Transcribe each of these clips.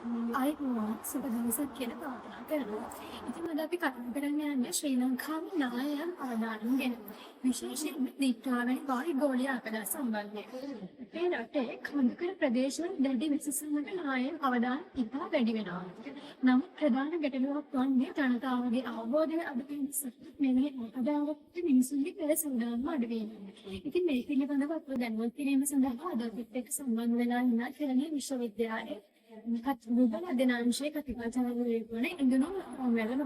ආයුබෝවන් සුබ දවසක් කියලා ප්‍රාර්ථනා කරනවා. ඉතින් අද අපි කතා කරන්න යන්නේ ශ්‍රී ලංකාවේ නායකයන් අවදානම් ගැන. විශේෂයෙන්ම දීප්තාවැනි වායුගෝලීය ආපදා සම්බන්ධයෙන්. අපේ රටේ කඳුකර ප්‍රදේශවල දැඩි විසසමක නායකයන් අවදානම් ඉතා වැඩි වෙනවා. නමුත් ප්‍රධාන ගැටලුවක් වන්නේ ජනතාවගේ අවබෝධය අඩුවීම නිසා මෙවැනි ආපදාවකට මිනිසුන්ගේ පෙර සූදානම් අඩුවීම. ඉතින් මේ පිළිබඳව අප දැනුවත් කිරීම සඳහා අද අපිත් එක්ක සම්බන්ධ වෙලා ඉන්න කෙරණිය විශ්වවිද්‍යාලයේ Google අධ්‍යනාංශයේ කතිකාචාර්යවරුන් ඉඳුණු වැළඳ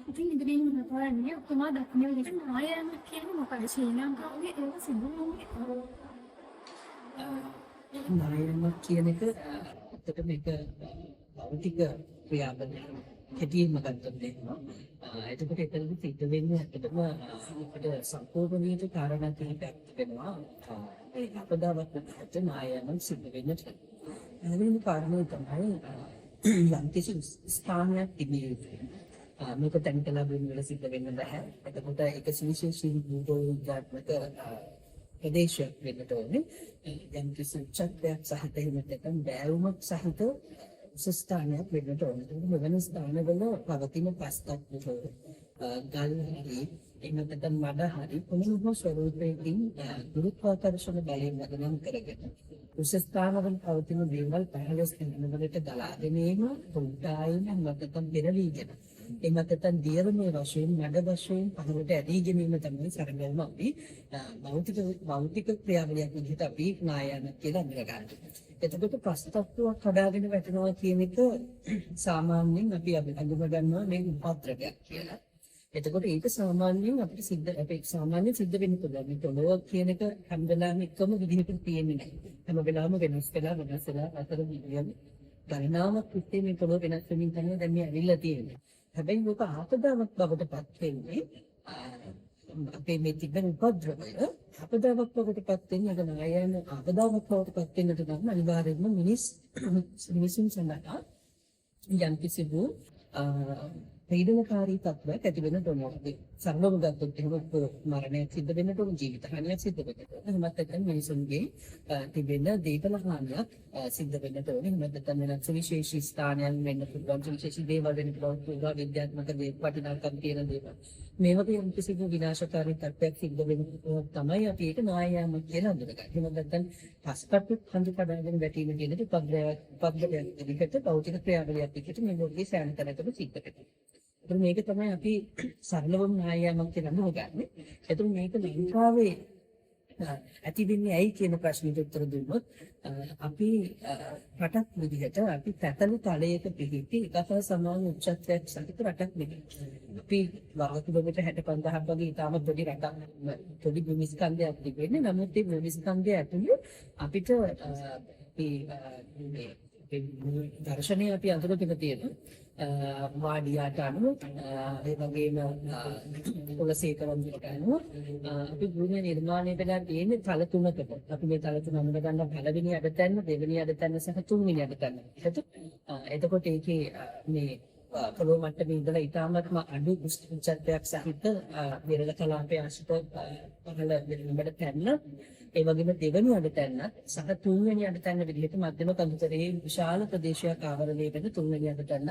ඉතින් ඉදිරියෙන් මතවන්නේ ඔක්කොම දක්න විදිහට නායකයන් කියන්නේ මොකද ශ්‍රී ලංකාවේ ඒක සිදු වෙන්නේ නායකයෙක් කියන එක ඇත්තට මේක භෞතික ක්‍රියාවලියක් හැටියෙන්ම ගත්තොත් එහෙම. එතකොට එතනදි සිද්ධ වෙන්නේ ඇත්තටම අපිට සම්පූර්ණ විදිහට කාරණා කිහිපයක් වෙනවා. ඒ අපදාවක් විදිහට නායකයන් සිද්ධ වෙන්නට. එදිනෙක කාරණේ තමයි යම්කිසි ස්ථානයක් තිබිය යුතුයි. මේක තැන්කලා වෙන සිද්ධ වෙන්න බෑ. එතකොට ඒක සුවිශේෂී භූගෝලීයාත්මක ප්‍රදේශයක් වෙන්නට ඕනේ. දැන් කිසි චක්‍රයක් සහිත එහෙම නැත්නම් බෑවුමක් සහිත ස්ථානයක් වෙන්නට ඕනේ. මෙවැනි ස්ථානවල පවතින පස්තක් වල ගල් හරි එහෙම නැත්නම් මඩ හරි කොහොමද ස්වරූපයකින් ගුරුත්වාකර්ෂණ බලයෙන් වදනම් කරගෙන උස ස්ථානවල පවතින දේවල් පහළොස් වෙනවලට ගලා දෙනේම උඩායින් නැත්නම් පෙරලීගෙන එහෙම නැත්නම් දියරමේ වශයෙන් මඩ වශයෙන් පහළට ඇදී ගැනීම තමයි සරලවම අපි භෞතික ක්‍රියාවලියක් විදිහට අපි නායන කියලා අඳුරගන්නවා. එතකොට ප්‍රස්තත්වයක් හදාගෙන වැටෙනවා කියන එක සාමාන්‍යයෙන් අපි අඳුරගන්නවා මේ උපද්‍රවයක් කියලා. එතකොට ඒක සාමාන්‍යයෙන් අපිට සාමාන්‍යයෙන් සිද්ධ වෙන්න පුළුවන්. මේ පොළොව කියන එක හැම වෙලාවෙම එකම විදිහට තියෙන්නේ නැහැ. හැම වෙලාවෙම වෙනස් වෙලා අතර විදියට ගණනාවක් තිස්සේ මේ පොළොව වෙනස් වෙමින් තමයි දැන් මේ ඇවිල්ලා තියෙන්නේ. හැබැයි මේක ආපදාවක් බවට පත් වෙන්නේ අපේ මේ තිබෙන උපද්‍රවය අපදාවක් බවට පත් වෙන්නේ අද නායකයන් අපදාවක් බවට පත් වෙන්නට නම් අනිවාර්යයෙන්ම මිනිසුන් සඳහා යම්කිසි වූ පීඩනකාරී තත්ත්වයක් ඇති වෙන ඕනේ. සරලව ගත්තොත් එහෙම මරණයක් සිද්ධ වෙන්නට ඕන, ජීවිත හානියක් සිද්ධ වෙන්නට ඕන. එහෙමත් නැත්නම් මිනිසුන්ගේ තිබෙන දේපල හානියක් සිද්ධ වෙන්නට ඕන. එහෙමත් නැත්නම් වෙනත් සුවිශේෂී ස්ථානයන් වෙන්න පුළුවන්, සුවිශේෂී දේවල් වෙන්න පුළුවන්, පුරා විද්‍යාත්මක වටිනාකම් තියෙන දේවල්. මේ වගේ කිසි විනාශකාරී තත්ත්වයක් සිද්ධ වෙනකොට තමයි අපි ඒක නායකයන් කියලා හඳුනගන්නේ. එහෙම නැත්නම් පස්පත් හඳු කඩාගෙන වැටීම කියන එක උපද්‍රවයක් විදිහට භෞතික ක්‍රියාවලියක් විදිහට මේ ලෝකයේ සෑම තැනකම සිද්ධ වෙනවා. මේක තමයි අපි සරලවම නායකයන් කියලා හඳුනගන්නේ. එතකොට මේක ලංකාවේ ඇති වෙන්නේ ඇයි කියන ප්‍රශ්නෙට උත්තර දුන්නොත් අපි රටක් විදිහට අපි පැතළු තලයක පිහිටි එකක සමාන උච්චත්වයක් සහිත රටක් නෙමෙයි. අපි වර්ග කිලෝමීටර් 65000ක් වගේ ඉතාම පොඩි රටක්, පොඩි භූමිස්කන්ධයක් තිබෙන්නේ. නමුත් මේ භූමිස්කන්ධය ඇතුළේ අපිට මේ දර්ශනය අපි අඳුරගෙන තියෙන වාඩියාට අනුව ඒ වගේම කුලසේකරන්ට අනුව අපි භූමිය නිර්මාණය වෙලා තියෙන්නේ තල තුනකට. අපි මේ තල තුන අඳුර ගන්න පළවෙනි අඩතැන්න, දෙවෙනි අඩතැන්න සහ තුන්වෙනි අඩතැන්න. එතකොට ඒකේ මේ පොළොව මට්ටමේ ඉඳලා ඉතාමත්ම අඩු උච්චත්වයක් සහිත විරල කලාපයේ ආශ්‍රිත පහළ වෙනබඩ තැන්න, ඒ වගේම දෙවෙනි අඩතැන්න සහ තුන්වෙනි අඩතැන්න විදිහට මධ්‍යම කඳුතරේ විශාල ප්‍රදේශයක් ආවරණය වෙන තුන්වෙනි අඩතැන්න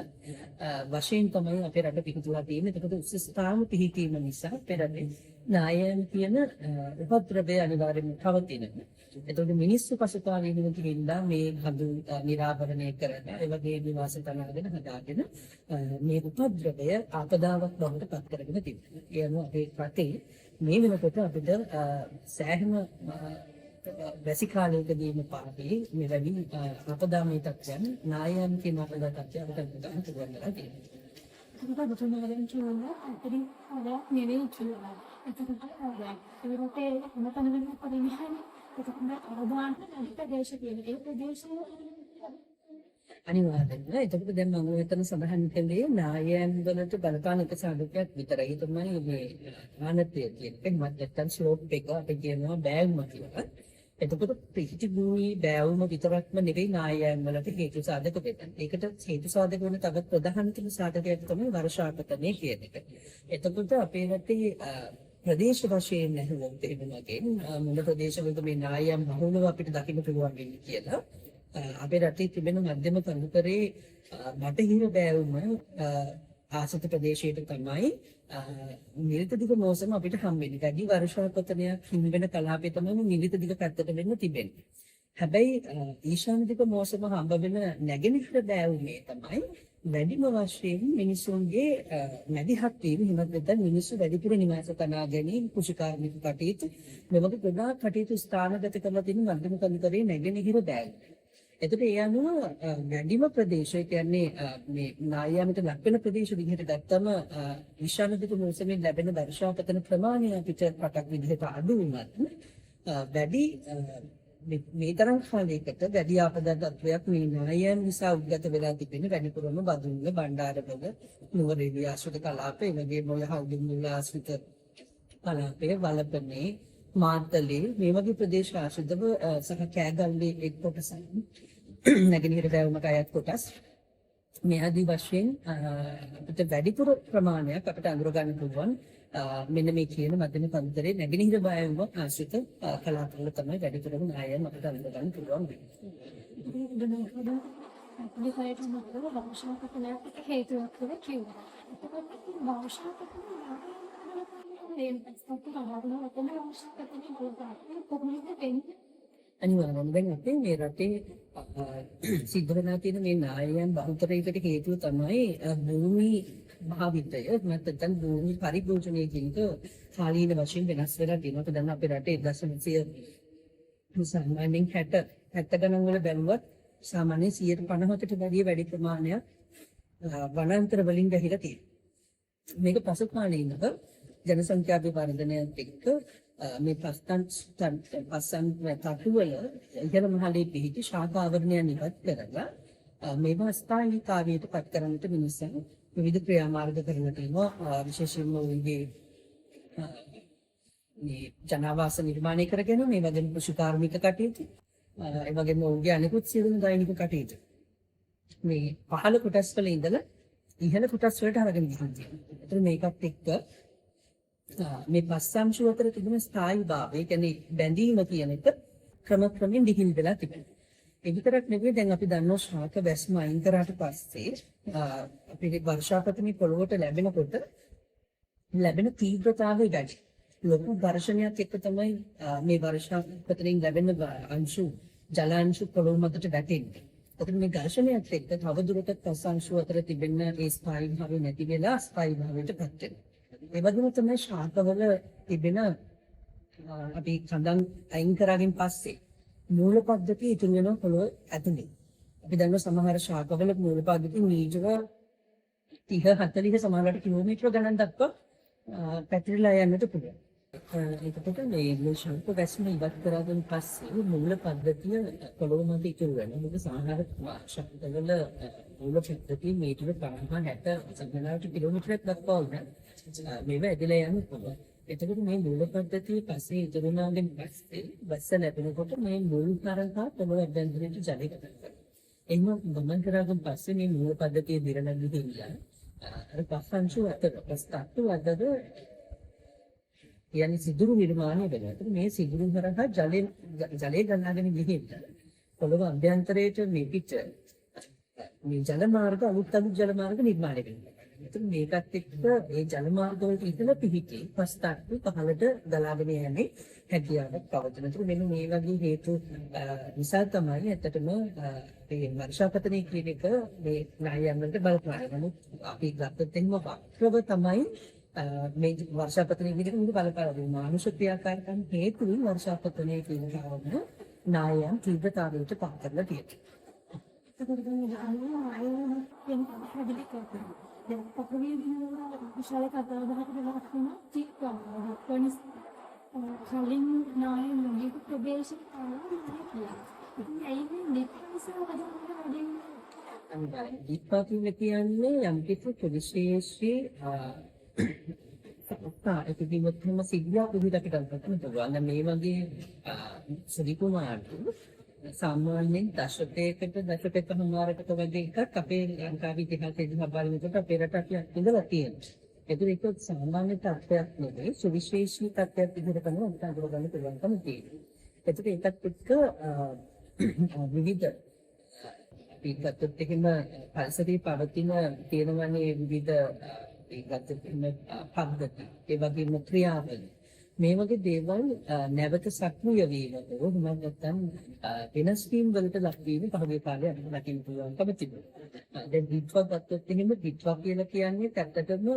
වශයෙන් තමයි අපේ රට පිහිටුවා තියෙන්නේ. ඒකට උස ස්ථාන පිහිටීම නිසා අපේ රටේ නායකයන් කියන උපද්‍රවය අනිවාර්යයෙන්ම පවතිනවා. එතකොට මිනිස්සු පසුකාලීනව කිහිල්ලා මේ හඳු නිරාවරණය කරන ඒ වගේ නිවාස තනගෙන හදාගෙන මේ උපද්‍රවය ආපදාවක් බවට පත් කරගෙන තිබෙනවා. ඒ අනුව අපේ රටේ මේ වෙනකොට අපිට සෑහෙන වැසි කාලයකදීම පාඩේ මෙවැනි අපදාමී තත්ත්වයන් නායකයන් කියන අපදා තත්ත්වයන් අපිට ගන්න පුළුවන් වෙලා තියෙනවා. ඒක බතුනවලින් කියනවා අතරින් හොරක් නෙවෙයි කියලා. එතකොට ඒකට මොනතනද පරිණාමය එතකොට අවදාන ප්‍රදේශ කියන ඒ ප්‍රදේශයේ අනිවාර්යෙන්ම. එතකොට දැන් මම මෙතන සඳහන් කළේ නායකයන් වලට බලපාන එක සාධකයක් විතරයි. ඒ තමයි මේ ආනතය කියන්නේ. මත් නැත්තම් ස්ලෝප් එක අපි කියනවා බෑවුම කියලා. එතකොට පිහිටි භූමි බෑවුම විතරක්ම නෙවෙයි නායකයන් වලට හේතු සාධක වෙන්නේ. ඒකට හේතු සාධක වෙන තවත් ප්‍රධානතම සාධකයක් තමයි වර්ෂාපතනය කියන එක. එතකොට අපේ රටේ ප්‍රදේශ වශයෙන් නැහුවොත් එහෙම වගේ මුල ප්‍රදේශවලට මේ නායම් බහුලව අපිට දකින්න පුළුවන් වෙන්නේ කියලා අපේ රටේ තිබෙන මධ්‍යම තනතුරේ බටහිර බෑවුම ආසත ප්‍රදේශයට තමයි නිරිත දිග මෝසම අපිට හම්බෙන්නේ. වැඩි වර්ෂාපතනයක් හිමිවෙන කලාපේ තමයි නිරිත දිග පැත්තට වෙන්න තිබෙන්නේ. හැබැයි ඊශාන දිග මෝසම හම්බ වෙන නැගෙනහිර බෑවුමේ තමයි වැඩිම වශයෙන් මිනිසුන්ගේ මැදිහත් වීම හිමත් නැත්නම් මිනිස්සු වැඩිපුර නිවාස තනා ගැනීම කුෂිකාර්මික කටයුතු මෙවගේ ගොඩාක් කටයුතු ස්ථානගත කරලා තියෙන මධ්‍යම තනතුරේ නැගෙනහිර බෑවුම. එතකොට ඒ අනුව වැඩිම ප්‍රදේශය කියන්නේ මේ නායාමිත ලක්වෙන ප්‍රදේශ විදිහට ගත්තම විශාලදික මෝසමෙන් ලැබෙන වර්ෂාපතන ප්‍රමාණය අපිට රටක් විදිහට අඩු වුණත් වැඩි මේ තරම් කාලයකට වැඩි ආපදා තත්වයක් මේ නායයන් නිසා උද්ගත වෙලා තිබෙන වැඩිපුරම බදුල්ල බණ්ඩාරවල නුවරඑළිය ආශ්‍රිත කලාපේ වගේම ඔය හවුදුමුල ආශ්‍රිත කලාපේ වලපනේ මාතලේ මේ වගේ ප්‍රදේශ ආශ්‍රිතව සහ කෑගල්ලේ එක් කොටසක් නැගෙනහිර බෑවුමට අයත් කොටස් මේ ආදී වශයෙන් අපිට වැඩිපුර ප්‍රමාණයක් අපිට අඳුර ගන්න පුළුවන් මෙන්න මේ කියන මධ්‍යම තනතුරේ නැගෙනහිර බෑවුම ආශ්‍රිත කලාපවල තමයි වැඩිපුරම නායයන් අපිට අඳුර ගන්න පුළුවන් අනිවාර්යයෙන්ම දැන් අපේ මේ රටේ සිද්ධ වෙලා තියෙන මේ නායයන් බහුතරයකට හේතුව තමයි භූමි භාවිතය නැත්නම් භූමි පරිභෝජනය කියන එක කාලීන වශයෙන් වෙනස් වෙලා තියෙනවා. අපි දන්නා අපේ රටේ 1900 සාමාන්‍යයෙන් 60 ගණන් වල බැලුවත් සාමාන්‍යයෙන් 150කට වැඩි ප්‍රමාණයක් වනාන්තර වලින් ගැහිලා තියෙනවා. මේක පසු කාලීනව ජනසංඛ්‍යා වර්ධනයත් එක්ක මේ පස්සන් තටුවල ඉහළ මහලේ පිහිටි ශාඛා ආවරණයන් ඉවත් කරලා මේවා ස්ථායීතාවයට පත් කරන්නට මිනිස්සුන් විවිධ ක්‍රියාමාර්ග කරන තියෙනවා. විශේෂයෙන්ම උන්ගේ මේ ජනාවාස නිර්මාණය කරගෙන මේ වගේ කෘෂිකාර්මික කටයුතු ඒ වගේම උන්ගේ අනිකුත් සියලුම දෛනික කටයුතු මේ පහළ කොටස් වල ඉඳලා ඉහළ කොටස් වලට අරගෙන ගිහින් තියෙනවා. ඒතර මේකත් එක්ක මේ පස්සම්ශු අතර තිබෙන ස්ථායීභාවය කියන්නේ බැඳීම කියන එක ක්‍රමක්‍රමයෙන් දිහිල් වෙලා තිබෙනවා. ඒ විතරක් නෙවෙයි දැන් අපි දන්නවා ශාක වැස්ම අයින් කරාට පස්සේ අපේ වර්ෂාපතනයේ පොළොවට ලැබෙනකොට ලැබෙන තීව්‍රතාවය වැඩි. ලොකු වර්ෂණයක් එක්ක තමයි මේ වර්ෂාපතනයෙන් ලැබෙන අංශු ජලාංශු පොළොව මතට වැටෙන්නේ. ඒකට මේ ඝර්ෂණයත් එක්ක තවදුරටත් පස්සම්ශු අතර තිබෙන ඒ ස්ථායීභාවය නැති වෙලා අස්ථායීභාවයට පත් වෙනවා. ඒ වගේම තමයි ශාකවල තිබෙන අපි කඳන් අයින් කරාගෙන පස්සේ මූල පද්ධතිය ඉතුරු වෙන පොළොව ඇතුලේ. අපි දන්නවා සමහර ශාකවල මූල පද්ධතිය මීටර 30 40 සමහරවිට කිලෝමීටර ගණන් දක්වා පැතිරලා යන්නට පුළුවන්. ඒකට මේ ශාක වැස්ම ඉවත් කරාගෙන පස්සේ මූල පද්ධතිය පොළොව මත ඉතුරු වෙනවා. මොකද සමහර ශාකවල මූල පද්ධතිය මීටර 50 60 සමහරවිට කිලෝමීටරයක් දක්වා වුණා. මේවා ඇදලා යන්න පුළුවන්. එතකොට මේ මූල පද්ධතිය පස්සේ ඉතුරුනාගෙන් පස්සේ බස්ස ලැබෙනකොට මේ මූල කරන්තා පොළොව ඇබ්බැන්තරයට ජලය කරනවා. එහෙනම් ගමන් කරාගෙන පස්සේ මේ මූල පද්ධතිය දිරලා ගිහිල්ලා අර පස්සංශු අතර ප්‍රස්තාතු අතර යන්නේ සිදුරු නිර්මාණය වෙනවා. ඒත් මේ සිදුරු කරා ජලය ගන්නාගෙන ගිහිල්ලා පොළොව අභ්‍යන්තරයට මේ පිට මේ ජල මාර්ග අලුත් ජල මාර්ග නිර්මාණය වෙනවා. ඒත් මේකත් එක්ක ඒ ජල මාර්ග වලට ඉතලා පිහිටි පස්තාතු පහළට ගලාගෙන යන්නේ හැකියාවක් පවතින. ඒත් මෙන්න මේ වගේ හේතු නිසා තමයි ඇත්තටම මේ වර්ෂාපතනයේ ක්‍රියාවක මේ නායයන් වලට බලපාන. නමුත් අපි ගත්තොත් එහෙම වක්‍රව තමයි මේ වර්ෂාපතනයේ විදිහට මුළු බලපාන මානුෂ ක්‍රියාකාරකම් හේතුවෙන් වර්ෂාපතනයේ ක්‍රියාවන නායයන් තීව්‍රතාවයට පත් කරලා තියෙනවා. දැන් අපේ විශාල කතාබහකට ලක් වෙන ටික කලින් නාය මොනික ප්‍රදේශය කියලා. ඇයි මේ නිප්පන්සව හදන්න වැඩි? දීපාවලිය කියන්නේ යම් කිසි ප්‍රදේශයේ ඒකදීම සිද්ධියක් විදිහට අපිට ගන්න පුළුවන්. මේ වගේ සුලිකුමාරට සාමාන්‍යයෙන් දශකයකමාරකට වගේ එකක් අපේ ලංකාවේ ඉතිහාසයේ දිහා බලනකොට අපේ රටට ඉඳලා තියෙනවා. ඒක සාමාන්‍ය තත්ත්වයක් නෙවෙයි සුවිශේෂී තත්ත්වයක් විදිහට තමයි අපිට අඳුරගන්න පුළුවන්කම තියෙන්නේ. ඒකට ඒකත් එක්ක විවිධ අපි ගත්තොත් එහෙම පරිසරයේ පවතින තියෙනවනේ විවිධ ඒකත් එක්කම පද්ධති ඒ වගේම ක්‍රියාවල මේ වගේ දේවල් නැවත සක්‍රිය වීමට එහෙම නැත්නම් වෙනස් වීම වලට ලක්වීම පහුගිය කාලේ අපිට දකින්න පුළුවන්කම තිබුණා. දැන් විත්වක් ගත්තොත් එහෙම විත්වක් කියලා කියන්නේ ඇත්තටම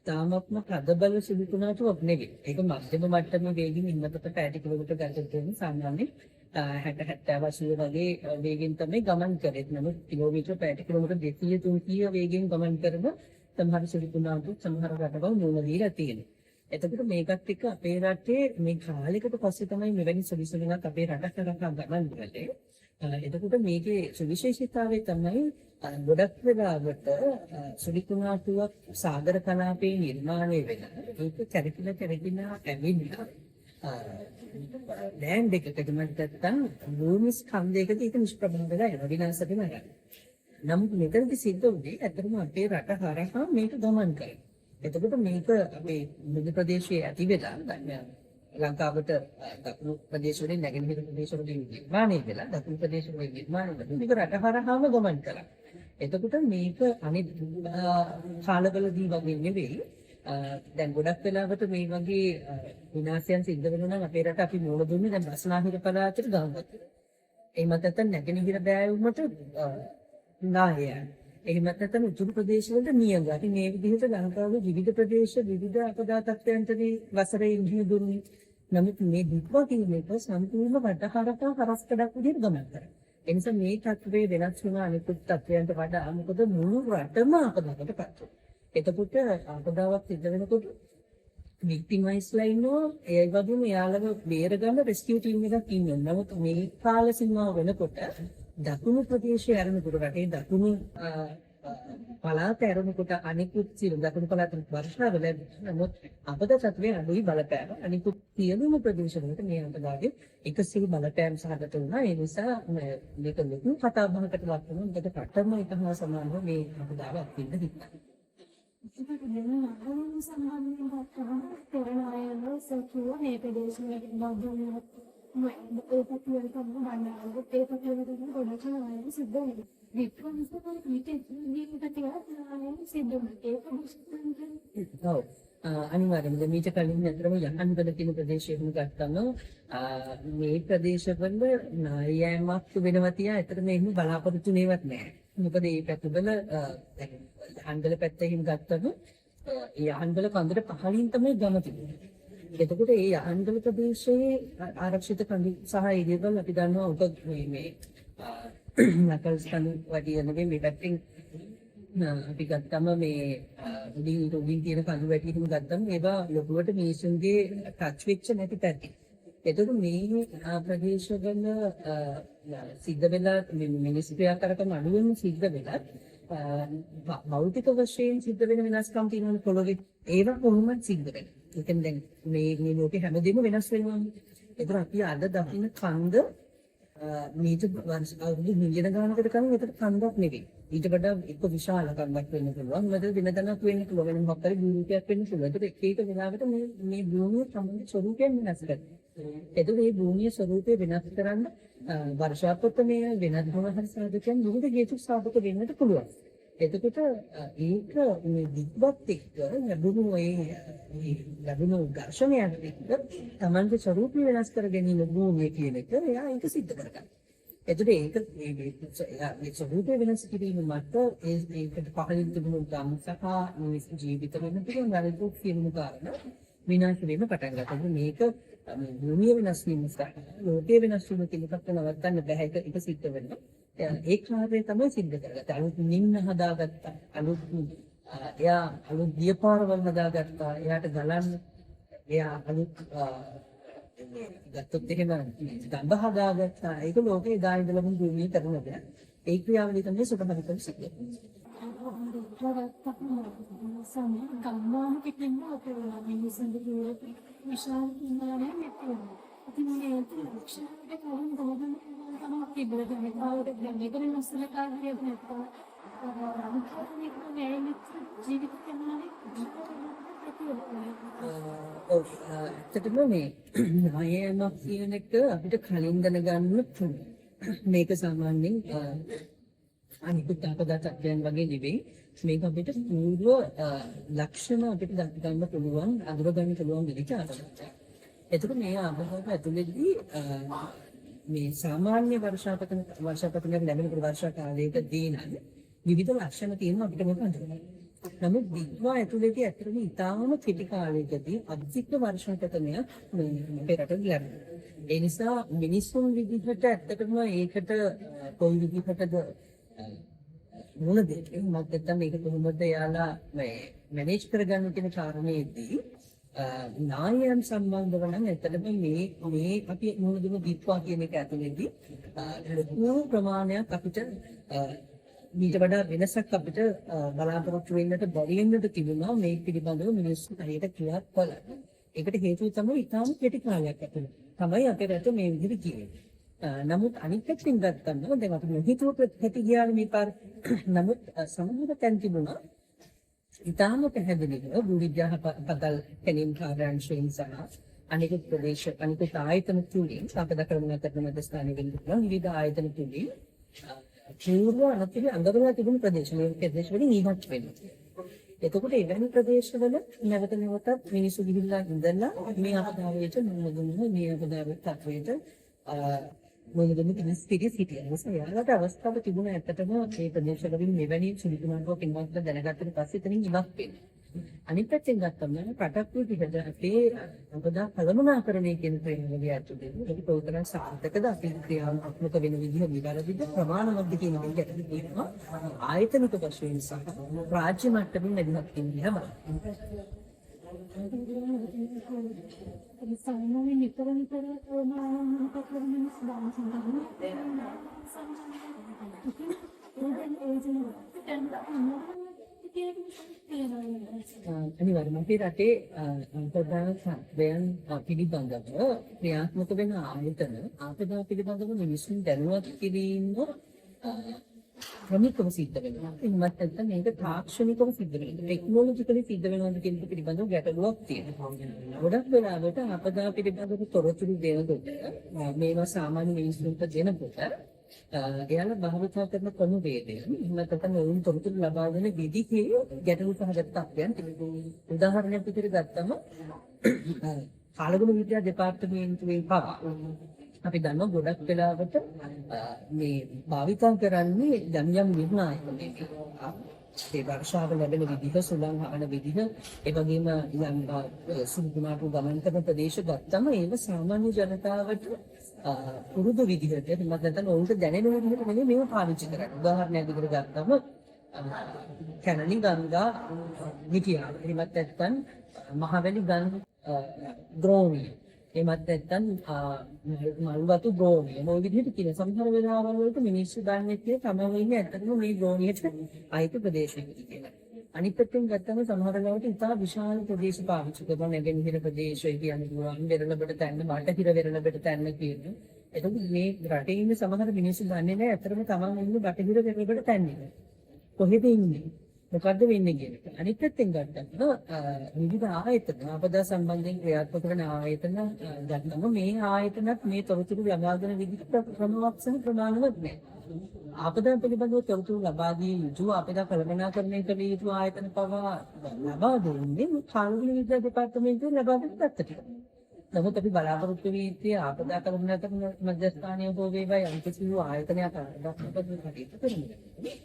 තාමත්ම ප්‍රබල සුළුකුණාටුවක් නෙවෙයි. ඒක මධ්‍යම මට්ටමේ වේගින් ඉන්නකොට පැය කිලෝමීටර ගණන් දෙන්නේ සාමාන්‍යයෙන් 60 70 වගේ වේගෙන් තමයි ගමන් කරේ. නමුත් කිලෝමීටර පැය කිලෝමීටර 200 300 වේගෙන් ගමන් කරන සමහර සුළුකුණාටු සමහර රටවල් මුණ දීලා තියෙනවා. එතකොට මේකත් එක්ක අපේ රටේ මේ කාලයකට පස්සේ තමයි මෙවැනි සොලියුෂන්යක් අපේ රටට කරා ගමන් කරන්නේ. එතකොට මේකේ සුවිශේෂීතාවය තමයි ගොඩක් වෙලාවට සුලිකුණාටුවක් සාගර කලාපයේ නිර්මාණය වෙන ඒක කැරකිලා ඇවිල්ලා ලෑන්ඩ් එකකට නැත්නම් භූමි ස්කන්ධයකට ඒක නිෂ්ප්‍රභ වෙලා යනවා විනාශ වෙනවා. නමුත් මෙතනදි සිද්ධ වුණේ ඇත්තටම අපේ රට හරහා මේක ගමන් කරනවා. එතකොට මේක අපේ මුද ප්‍රදේශයේ ඇති වෙලා දැන් ලංකාවට දකුණු ප්‍රදේශවලින් නැගෙනහිර ප්‍රදේශවලින් නිර්මාණය වෙලා දකුණු ප්‍රදේශවලින් නිර්මාණය වෙලා මේක රට හරහාම ගමන් කළා. එතකොට මේක අනිත් කාලවලදී වගේ නෙවෙයි. දැන් ගොඩක් වෙලාවට මේ වගේ විනාශයන් සිද්ධ වෙනවා නම් අපේ රට අපි මූල දුන්නේ දැන් බස්නාහිර පළාතට ගහගත්තා. එහෙම නැත්නම් නැගෙනහිර බෑවුමට නායයන්. එහෙම නැත්නම් උතුරු ප්‍රදේශවලට නියඟ. අපි මේ විදිහට ලංකාවේ විවිධ ප්‍රදේශ විවිධ අපදා තත්ත්වයන්ටදී වසරේ ඉන්දිය දුන්නේ. නමුත් මේ දුක්වා කියන එක සම්පූර්ණ වටහරට හරස්කඩක් විදිහට ගමන් කරනවා. ඒ නිසා මේ තත්ත්වයේ වෙනස් වෙන අනිකුත් තත්ත්වයන්ට වඩා මොකද මුළු රටම අපදාකට පත් වෙනවා. එතකොට අපදාවක් සිද්ධ වෙනකොට වික්ටිමයිස්ලා ඉන්නවා ඒ වගේම යාළුව බේරගන්න රෙස්කියු ටීම් එකක් ඉන්නවා. නමුත් මේ කාල සීමාව වෙනකොට දකුණු ප්‍රදේශයේ ආරම්භ රටේ දකුණු පළාත ආරම්භකොට අනිකුත් සියලු දකුණු පළාත වර්ෂාව ලැබෙනවා. නමුත් අපද තත්ත්වයේ අඩුයි බලපෑම අනිකුත් සියලුම ප්‍රදේශවලට මේ අන්තර්ගතයේ එකසිල් බලපෑම් සහගත වුණා. ඒ නිසා මේක ලොකු කතා බහකට ලක් වුණා. මේක රටම එක හා සමානව මේ අපදාවක් වෙන්න හිටියා. මේ ප්‍රදේශවල ඒකත් වෙනකම් ගන්නවා. ඒකත් වෙනකම් ගොඩක් අය සිද්ධ වෙනවා. විප්‍රවස්තක මේකත් සිද්ධ වෙනවා. ඔව් අනිවාර්යයෙන්ම මීට කලින් අතරම යහන්වල තියෙන ප්‍රදේශයක ගත්තම මේ ප්‍රදේශවල නායෑමක් වෙනවා තියා ඇත්තටම එහෙම බලාපොරොත්තු වෙන්නේවත් නැහැ. මොකද මේ පැත්තවල යහන්වල පැත්තකින් ගත්තම යහන්වල කන්දට පහළින් තමයි ගම තිබුණේ. එතකොට ඒ යහන්වල ප්‍රදේශයේ ආරක්ෂිත කඳු සහ ඉරියවල් අපි දන්නවා උඩ මේ නකල්ස් කඳු වගේ නෙවෙයි මේ පැත්තෙන් අපි ගත්තම මේ උඩින් තියෙන කඳු වැටි හිම ගත්තම ඒවා ලොකුවට මිනිසුන්ගේ ටච් වෙච්ච නැති පැති. එතකොට මේ ප්‍රදේශවල සිද්ධ වෙලා මිනිස් ක්‍රියාකාරකම් අඩු වෙන සිද්ධ වෙලා භෞතික වශයෙන් සිද්ධ වෙන වෙනස්කම් තියෙනවා පොළොවේ ඒවා කොහොමද සිද්ධ වෙන්නේ? ඒ කියන්නේ දැන් මේ ලෝකේ හැමදේම වෙනස් වෙනවා. ඒතර අපි අද දකින්න කන්ද මේක වර්ෂ අවුරුදු මිලියන ගණනකට කලින් ඒකට කන්දක් නෙවෙයි. ඊට වඩා එක විශාල කන්දක් වෙන්න පුළුවන්. මොකද වෙනදනක් වෙන්න පුළුවන්. වෙන මොකක් හරි භූමිකයක් වෙන්න පුළුවන්. ඒක එක වෙලාවකට මේ භූමිය සම්බන්ධ ස්වරූපයෙන් වෙනස් කරනවා. එතකොට මේ භූමියේ ස්වරූපය වෙනස් කරන්න වර්ෂාපතනයේ වෙනත් මොන හරි සාධකයන් විවිධ හේතු සාධක වෙන්නට පුළුවන්. එතකොට ඒක මේ දිග්වත් එක්ක ලැබුණු ඝර්ෂණයන් එක්ක තමන්ගේ ස්වරූපය වෙනස් කර ගැනීම භූමිය කියන එක එයා ඒක සිද්ධ කරගන්නවා. එතකොට ඒක මේ ස්වරූපය වෙනස් කිරීම මත ඒකට පහළින් තිබුණු ගම් සහ මිනිස් ජීවිත වෙන පුළුවන් වැරදුක් කියන කාරණා විනාශ වෙන්න පටන් ගන්නවා. මේක භූමිය වෙනස් වීම සහ ලෝකයේ වෙනස් වීම කියන එකත් නවත්තන්න බෑ. ඒක සිද්ධ වෙනවා. ඒ කාර්යය තමයි සිද්ධ කරගත්තේ. අලුත් නිම්න හදාගත්තා. එයා අලුත් දියපාරවල් හදාගත්තා. එයාට ගලන්න එයා අලුත් ගත්තොත් එහෙම ගඳ හදාගත්තා. ඒක ලෝකේ එදා ඉඳලම භූමියේ කරන දෙයක්. ඒ ක්‍රියාවලිය තමයි සුබමනිකව සිද්ධ වෙන්නේ. ගම්මාන පිටින්ම අපේ මිනිස්සුන්ගේ විශාල නිර්මාණයක් නෙවෙයි. ඉතින් මේ ලක්ෂණයට කලින් ගොඩනගන තමයි තිබුණේ. ඒකට දැන් මේකෙන් අස්සල කාර්යයක් නැත්නම් ජීවිත ප්‍රමාණය ඔව් ඇත්තටම මේ නායෑමක් කියන එක අපිට කලින් දැනගන්න පුළුවන්. මේක සාමාන්‍යයෙන් අනිකුත් අපදා තත්ත්වයන් වගේ නෙවෙයි. මේක අපිට පූර්ව ලක්ෂණ අපිට දක්වන්න පුළුවන්, අඳුරගන්න පුළුවන් විදිහට ආරම්භයක්. එතකොට මේ ආබාධක ඇතුළේදී මේ සාමාන්‍ය වර්ෂාපතනයක් ලැබෙන වර්ෂා කාලයකදී නම් විවිධ ලක්ෂණ තියෙනවා අපිට මේක අඳුරගන්න. නමුත් දිග්වා ඇතුළේදී ඇත්තටම ඉතාම කෙටි කාලයකදී අධික වර්ෂාපතනයක් පෙරට ලැබෙනවා. ඒ නිසා මිනිස්සුන් විදිහට ඇත්තටම ඒකට කොයි විදිහටද මොන දෙයක් නැත්නම් මේක කොහොමද යාලා මැනේජ් කරගන්න කියන කාරණේදී නායයන් සම්බන්ධව නම් ඇත්තටම මේ අපි මොන දෙන දීප්වා කියන එක ඇතුළේදී ලොකු ප්‍රමාණයක් අපිට ඊට වඩා වෙනසක් අපිට බලාපොරොත්තු වෙන්නට බැරි වෙන්නට තිබුණා මේ පිළිබඳව මිනිස්සු හරියට ක්‍රියාත් කළා. ඒකට හේතුව තමයි ඉතාම කෙටි කාලයක් ඇතුළත තමයි අපේ රට මේ විදිහට කියන්නේ. නමුත් අනිත් පැත්තෙන් ගත්තම දැන් අපි හිතුව ප්‍රතිපත්ති ගියානේ මේ පාර. නමුත් සමහර තැන් තිබුණා ඉතාම පැහැදිලිව භූවිද්‍යා පදල් කැණීම් කාර්යාංශයෙන් සහ අනිකුත් ප්‍රදේශ අනිකුත් ආයතන තුලින් අපද කරන මධ්‍යස්ථානයේ වෙන්න විවිධ ආයතන තුලින් පූර්ව අනතුරු අඟවලා තිබුණු ප්‍රදේශ වලින් ඉවත් වෙනවා. එතකොට එවැනි ප්‍රදේශවල නැවත නැවතත් මිනිස්සු ගිහිල්ලා ඉඳලා මේ අපදාවයට මුහුණ මේ අපදාවට තත්වයට මුහුණ දෙන්න පිළිස් සිටියා. ඒ යාලට අවස්ථාව තිබුණා ඇත්තටම මේ ප්‍රදේශවලින් මෙවැනි සුළුතුමාවක් ඉන්නවත් දැනගත්තට පස්සේ එතනින් ඉවත් වෙනවා. අනිත් පැත්තෙන් ගත්තම රටක් විදිහට අපේ අපදා කළමනාකරණය කියන ක්‍රියාවලිය ඇතුළේ ඒක උතරන් සාර්ථකද අපි ක්‍රියාත්මක වෙන විදිහ විවරදිද ප්‍රමාණවත්ද කියන එක ඇතුළේ තියෙනවා ආයතනික වශයෙන් සහ රාජ්‍ය මට්ටමින් වැඩිමත් වෙනවා. සාමාන්‍ය නිතර මොනවද කරන්නේ අනිවාර්යයෙන්ම අපේ රටේ ප්‍රධාන සත්‍යයන් පිළිබඳව ක්‍රියාත්මක වෙන ආයතන ආපදා පිළිබඳව මිනිසුන් දැනුවත් කිරීම ක්‍රමිකව සිද්ධ වෙනවා. එහෙමත් නැත්නම් මේක තාක්ෂණිකව සිද්ධ වෙනවා. ටෙක්නොලොජිකලි සිද්ධ වෙනවද කියන එක පිළිබඳව ගැටලුවක් තියෙනවා. ගොඩක් වෙලාවට ආපදා පිළිබඳව තොරතුරු දෙනකොට මේවා සාමාන්‍ය මිනිස්සුන්ට දෙනකොට එයාලා භාවිතා කරන ක්‍රමවේදය එහෙම නැත්නම් වුන් තොරතුරු ලබා දෙන විදිහේ ගැටලු සහගත තත්ත්වයන් තිබෙනවා. උදාහරණයක් විදිහට ගත්තම කාලගුණ විද්‍යා දෙපාර්තමේන්තුවේ පවා අපි දන්නවා ගොඩක් වෙලාවට මේ භාවිතා කරන්නේ යම් යම් නිර්ණායක ඒ වර්ෂාව ලැබෙන විදිහ සුළං හරන විදිහ ඒ වගේම යම් සුළුතුමාට ගමන් කරන ප්‍රදේශ ගත්තම ඒක සාමාන්‍ය ජනතාවට පුරුදු විදිහට එහෙම නැත්නම් ඔවුන්ට දැනෙන විදිහට නෙමෙයි මේව පාවිච්චි කරන්නේ. උදාහරණයක් විදිහට ගත්තම කැනලි ගංගා මිටියා එහෙම නැත්නම් මහවැලි ගංගා ද්‍රෝණිය එහෙමත් නැත්නම් මල්වතු ද්‍රෝණිය මොන විදිහට කියන සමහර වෙලාවල් වලට මිනිස්සු දන්නේ නැහැ තමයි ඉන්නේ ඇත්තටම මේ ද්‍රෝණියට අයිති ප්‍රදේශයකට කියලා. අනිත් පැත්තෙන් ගත්තම සමහර වෙලාවට ඉතා විශාල ප්‍රදේශ පාවිච්චි කරනවා. නැගෙනහිර ප්‍රදේශය කියන්නේ පුළුවන් වෙරළබඩ තැන්න බටහිර වෙරළබඩ තැන්න කියන්නේ. එතකොට මේ රටේ ඉන්න සමහර මිනිස්සු දන්නේ නැහැ ඇත්තටම තමන් ඉන්නේ බටහිර වෙරළබඩ තැන්නේ. කොහෙද ඉන්නේ? මොකද්ද වෙන්නේ කියන එක. අනිත් පැත්තෙන් ගත්තම විවිධ ආයතන අපදා සම්බන්ධයෙන් ක්‍රියාත්මක කරන ආයතන ගත්තම මේ ආයතනත් මේ තොරතුරු ලබා දෙන විදිහට ක්‍රමවත් සහ ප්‍රමාණවත් නැහැ. අපදා පිළිබඳව තොරතුරු ලබා දිය යුතු අපදා කළමනාකරණය කළ යුතු ආයතන පවා ලබා දෙන්නේ කාලගුණ විද්‍යා දෙපාර්තමේන්තුවේ ලබා දෙන තත්ත්වයට. නමුත් අපි බලාපොරොත්තු වී අපදා කළමනාකරණ මධ්‍යස්ථානීය හෝ වේවා යම් කිසි ආයතනයක් කටයුතු කරනවා.